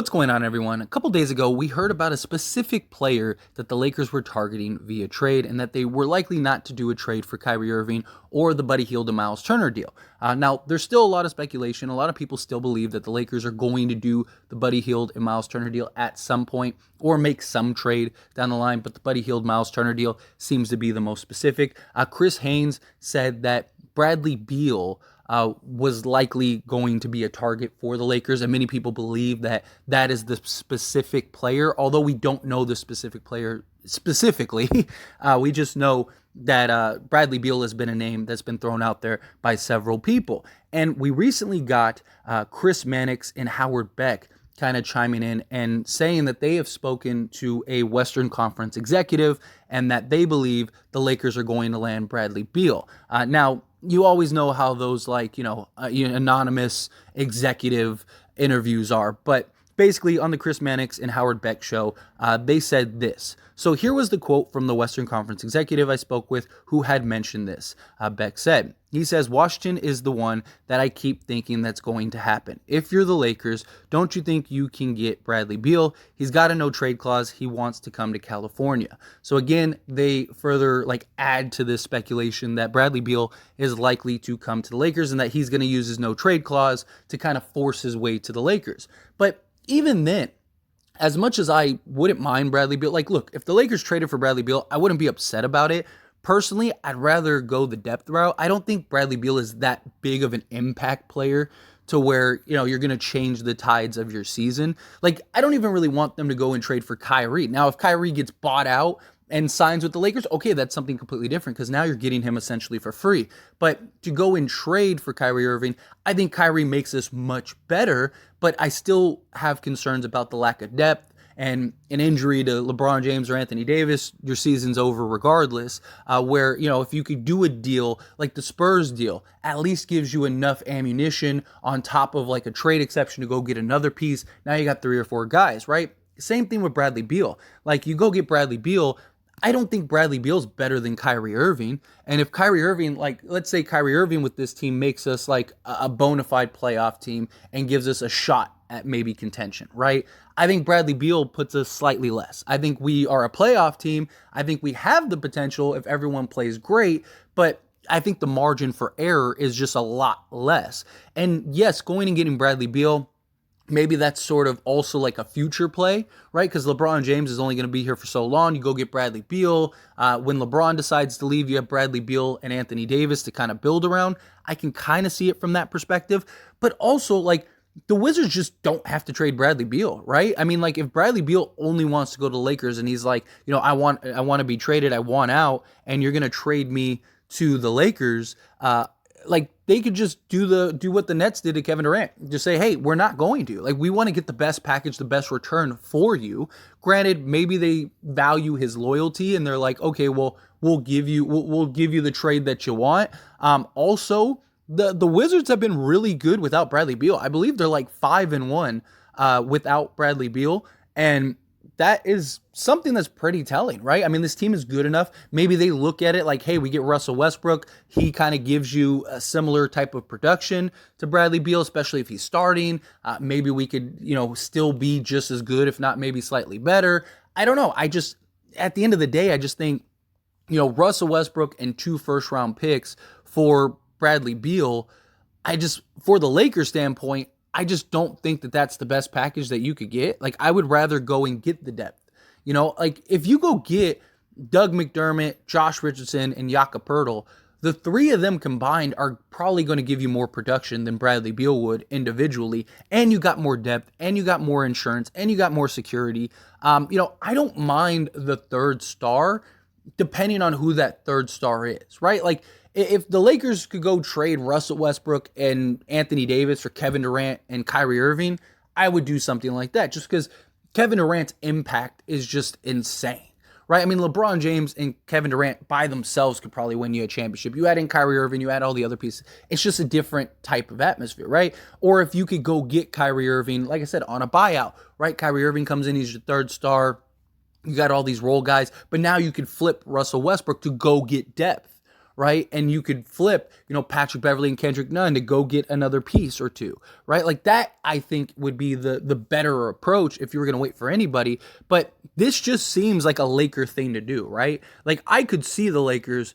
What's going on, everyone? A couple days ago, we heard about a specific player that the Lakers were targeting via trade and that they were likely not to do a trade for Kyrie Irving or the Buddy Hield and Miles Turner deal. Now, there's still a lot of speculation. A lot of people still believe that the Lakers are going to do the Buddy Hield and Miles Turner deal at some point or make some trade down the line, but the Buddy Hield Miles Turner deal seems to be the most specific. Chris Haynes said that Bradley Beal was likely going to be a target for the Lakers, and many people believe that that is the specific player, although we don't know the specific player specifically. We just know that Bradley Beal has been a name that's been thrown out there by several people. And we recently got Chris Mannix and Howard Beck kind of chiming in and saying that they have spoken to a Western Conference executive and that they believe the Lakers are going to land Bradley Beal. Now, you always know how those anonymous executive interviews are, but basically on the Chris Mannix and Howard Beck show, they said this. So here was the quote from the Western Conference executive I spoke with who had mentioned this. Beck said, he says, Washington is the one that I keep thinking that's going to happen. If you're the Lakers, don't you think you can get Bradley Beal? He's got a no trade clause. He wants to come to California. So again, they further add to this speculation that Bradley Beal is likely to come to the Lakers and that he's going to use his no trade clause to kind of force his way to the Lakers. But even then, as much as I wouldn't mind Bradley Beal, look, if the Lakers traded for Bradley Beal, I wouldn't be upset about it. Personally, I'd rather go the depth route. I don't think Bradley Beal is that big of an impact player to where, you're going to change the tides of your season. I don't even really want them to go and trade for Kyrie. Now, if Kyrie gets bought out and signs with the Lakers, okay, that's something completely different because now you're getting him essentially for free. But to go and trade for Kyrie Irving, I think Kyrie makes this much better, but I still have concerns about the lack of depth and an injury to LeBron James or Anthony Davis, your season's over regardless, where, if you could do a deal like the Spurs deal, at least gives you enough ammunition on top of a trade exception to go get another piece. Now you got 3 or 4 guys, right? Same thing with Bradley Beal. You go get Bradley Beal, I don't think Bradley Beal's better than Kyrie Irving. And if Kyrie Irving, let's say Kyrie Irving with this team makes us a bona fide playoff team and gives us a shot at maybe contention, right? I think Bradley Beal puts us slightly less. I think we are a playoff team. I think we have the potential if everyone plays great, but I think the margin for error is just a lot less. And yes, going and getting Bradley Beal, maybe that's sort of also a future play, right? Because LeBron James is only going to be here for so long. You go get Bradley Beal. When LeBron decides to leave, you have Bradley Beal and Anthony Davis to kind of build around. I can kind of see it from that perspective. But also, the Wizards just don't have to trade Bradley Beal, right? I mean, if Bradley Beal only wants to go to the Lakers and he's I want to be traded, I want out, and you're going to trade me to the Lakers, they could just do what the Nets did to Kevin Durant. Just say, hey, we're not going to. We want to get the best package, the best return for you. Granted, maybe they value his loyalty and they're like, okay, well, we'll give you the trade that you want. Also, the Wizards have been really good without Bradley Beal. I believe they're 5-1 without Bradley Beal, and that is something that's pretty telling, right? I mean, this team is good enough. Maybe they look at it hey, we get Russell Westbrook. He kind of gives you a similar type of production to Bradley Beal, especially if he's starting. Maybe we could, still be just as good, if not maybe slightly better. I don't know. At the end of the day, I just think, Russell Westbrook and 2 first-round picks for Bradley Beal, for the Lakers standpoint, I just don't think that that's the best package that you could get. I would rather go and get the depth. If you go get Doug McDermott, Josh Richardson, and Jakob Poeltl, the 3 of them combined are probably going to give you more production than Bradley Beal would individually. And you got more depth, and you got more insurance, and you got more security. I don't mind the 3rd star, depending on who that 3rd star is, right? If the Lakers could go trade Russell Westbrook and Anthony Davis for Kevin Durant and Kyrie Irving, I would do something like that just because Kevin Durant's impact is just insane, right? I mean, LeBron James and Kevin Durant by themselves could probably win you a championship. You add in Kyrie Irving, you add all the other pieces. It's just a different type of atmosphere, right? Or if you could go get Kyrie Irving, like I said, on a buyout, right? Kyrie Irving comes in, he's your 3rd star. You got all these role guys, but now you could flip Russell Westbrook to go get depth, right? And you could flip, Patrick Beverley and Kendrick Nunn to go get another piece or two, right? Like that, I think would be the better approach if you were going to wait for anybody. But this just seems like a Laker thing to do, right? Like I could see the Lakers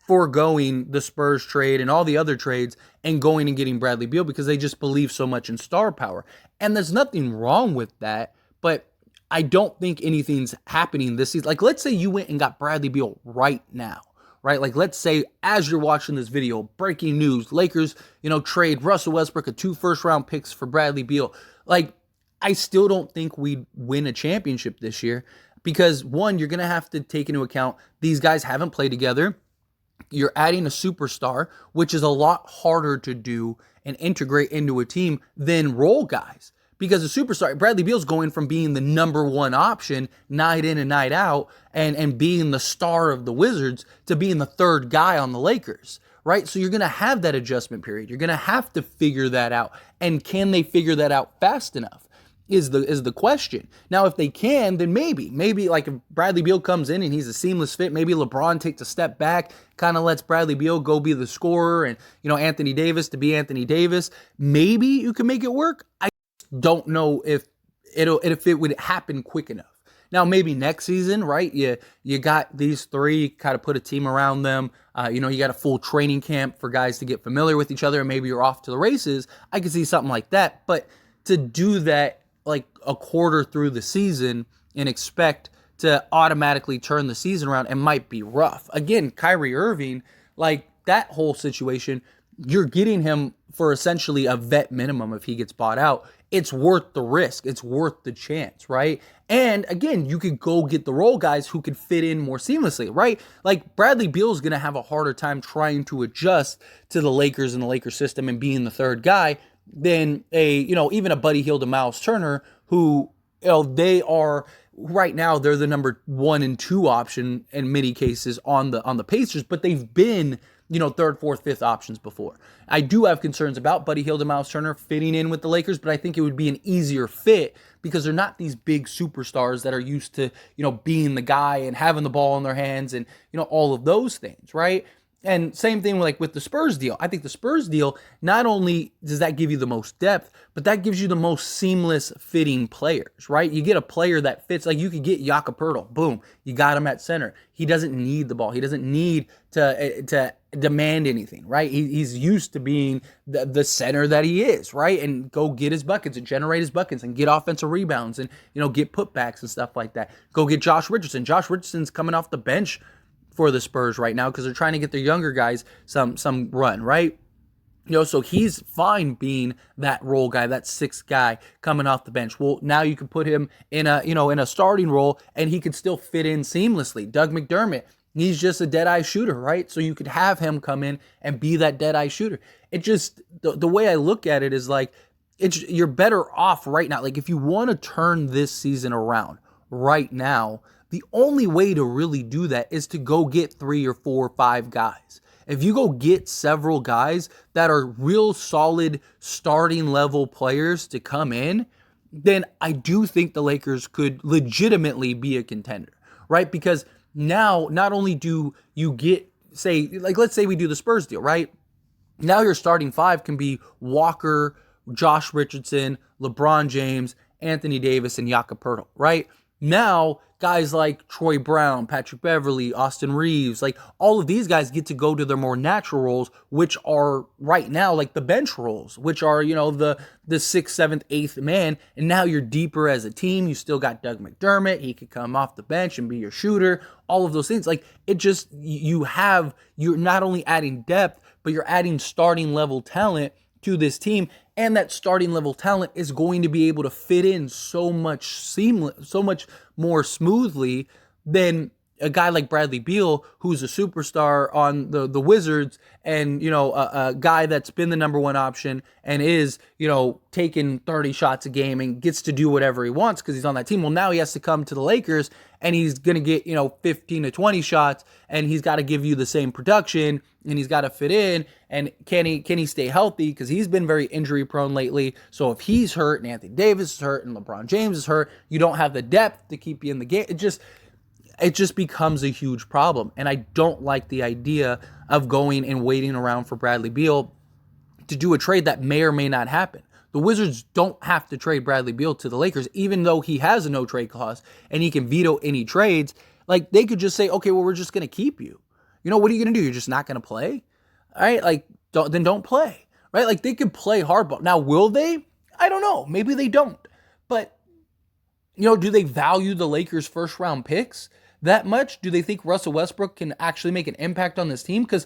foregoing the Spurs trade and all the other trades and going and getting Bradley Beal because they just believe so much in star power. And there's nothing wrong with that, but I don't think anything's happening this season. Like, let's say you went and got Bradley Beal right now, right? Like, let's say as you're watching this video, breaking news, Lakers, trade Russell Westbrook and 2 first-round picks for Bradley Beal. Like, I still don't think we'd win a championship this year because, one, you're going to have to take into account these guys haven't played together. You're adding a superstar, which is a lot harder to do and integrate into a team than role guys. Because a superstar, Bradley Beal's going from being the number one option night in and night out and being the star of the Wizards to being the third guy on the Lakers, right? So you're going to have that adjustment period. You're going to have to figure that out. And can they figure that out fast enough is the question. Now, if they can, then maybe like if Bradley Beal comes in and he's a seamless fit, maybe LeBron takes a step back, kind of lets Bradley Beal go be the scorer and, Anthony Davis to be Anthony Davis. Maybe you can make it work. I don't know if it would happen quick enough. Now, maybe next season, right? You got these three, kind of put a team around them. You got a full training camp for guys to get familiar with each other, and maybe you're off to the races. I could see something like that. But to do that like a quarter through the season and expect to automatically turn the season around, it might be rough. Again, Kyrie Irving, like that whole situation, you're getting him for essentially a vet minimum if he gets bought out. It's worth the risk. It's worth the chance, right? And again, you could go get the role guys who could fit in more seamlessly, right? Like Bradley Beal is going to have a harder time trying to adjust to the Lakers and the Lakers system and being the third guy than even a Buddy Hield and Miles Turner who, they are right now, they're the number 1 and 2 option in many cases on the Pacers, but they've been third, fourth, fifth options before. I do have concerns about Buddy Hield and Miles Turner fitting in with the Lakers, but I think it would be an easier fit because they're not these big superstars that are used to, being the guy and having the ball in their hands and, all of those things, right? And same thing like with the Spurs deal. I think the Spurs deal, not only does that give you the most depth, but that gives you the most seamless fitting players, right? You get a player that fits, like you could get Jakob Poeltl. Boom, you got him at center. He doesn't need the ball. He doesn't need to demand anything, right? He's used to being the center that he is, right? And go get his buckets and generate his buckets and get offensive rebounds and, get putbacks and stuff like that. Go get Josh Richardson. Josh Richardson's coming off the bench for the Spurs right now because they're trying to get their younger guys some run, right? So he's fine being that role guy, that sixth guy coming off the bench. Well, now you can put him in a starting role and he could still fit in seamlessly. Doug McDermott, he's just a dead-eye shooter, right? So you could have him come in and be that dead-eye shooter. It just, the way I look at it is like, you're better off right now. Like if you want to turn this season around right now, the only way to really do that is to go get 3 or 4 or 5 guys. If you go get several guys that are real solid starting level players to come in, then I do think the Lakers could legitimately be a contender, right? Because now not only do you get, say, like let's say we do the Spurs deal, right? Now your starting 5 can be Walker, Josh Richardson, LeBron James, Anthony Davis, and Jakob Poeltl, right? Now, guys like Troy Brown, Patrick Beverley, Austin Reeves, like all of these guys get to go to their more natural roles, which are right now like the bench roles, which are, the 6th, 7th, 8th man. And now you're deeper as a team. You still got Doug McDermott. He could come off the bench and be your shooter, all of those things. Like it just, you're not only adding depth, but you're adding starting level talent to this team, and that starting level talent is going to be able to fit in so much more smoothly than a guy like Bradley Beal, who's a superstar on the Wizards, and a guy that's been the number 1 option and is taking 30 shots a game and gets to do whatever he wants because he's on that team. Well, now he has to come to the Lakers and he's gonna get 15 to 20 shots, and he's got to give you the same production, and he's got to fit in. And can he stay healthy? Because he's been very injury prone lately. So if he's hurt and Anthony Davis is hurt and LeBron James is hurt, you don't have the depth to keep you in the game. it just becomes a huge problem. And I don't like the idea of going and waiting around for Bradley Beal to do a trade that may or may not happen. The Wizards don't have to trade Bradley Beal to the Lakers, even though he has a no trade clause and he can veto any trades. Like, they could just say, okay, well, we're just going to keep you. You know, what are you going to do? You're just not going to play? All right, like, don't play. Right? Like, they could play hardball. Now, will they? I don't know. Maybe they don't. But, you know, do they value the Lakers' first round picks that much? Do they think Russell Westbrook can actually make an impact on this team? Because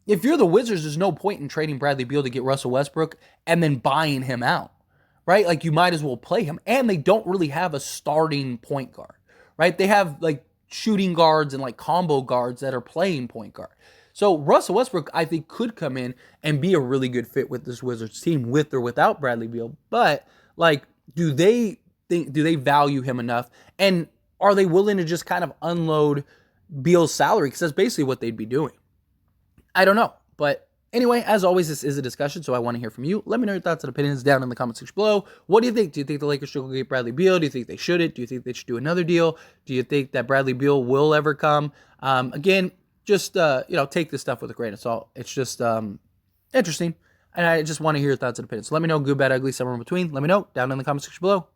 if you're the Wizards, there's no point in trading Bradley Beal to get Russell Westbrook and then buying him out, right? Like, you might as well play him. And they don't really have a starting point guard, right? They have, like, shooting guards and, like, combo guards that are playing point guard. So Russell Westbrook, I think, could come in and be a really good fit with this Wizards team, with or without Bradley Beal. But, like, do they value him enough? And are they willing to just kind of unload Beal's salary? Because that's basically what they'd be doing. I don't know. But anyway, as always, this is a discussion, so I want to hear from you. Let me know your thoughts and opinions down in the comment section below. What do you think? Do you think the Lakers should go get Bradley Beal? Do you think they shouldn't? Do you think they should do another deal? Do you think that Bradley Beal will ever come? Again, just take this stuff with a grain of salt. It's just interesting, and I just want to hear your thoughts and opinions. So let me know, good, bad, ugly, somewhere in between. Let me know down in the comment section below.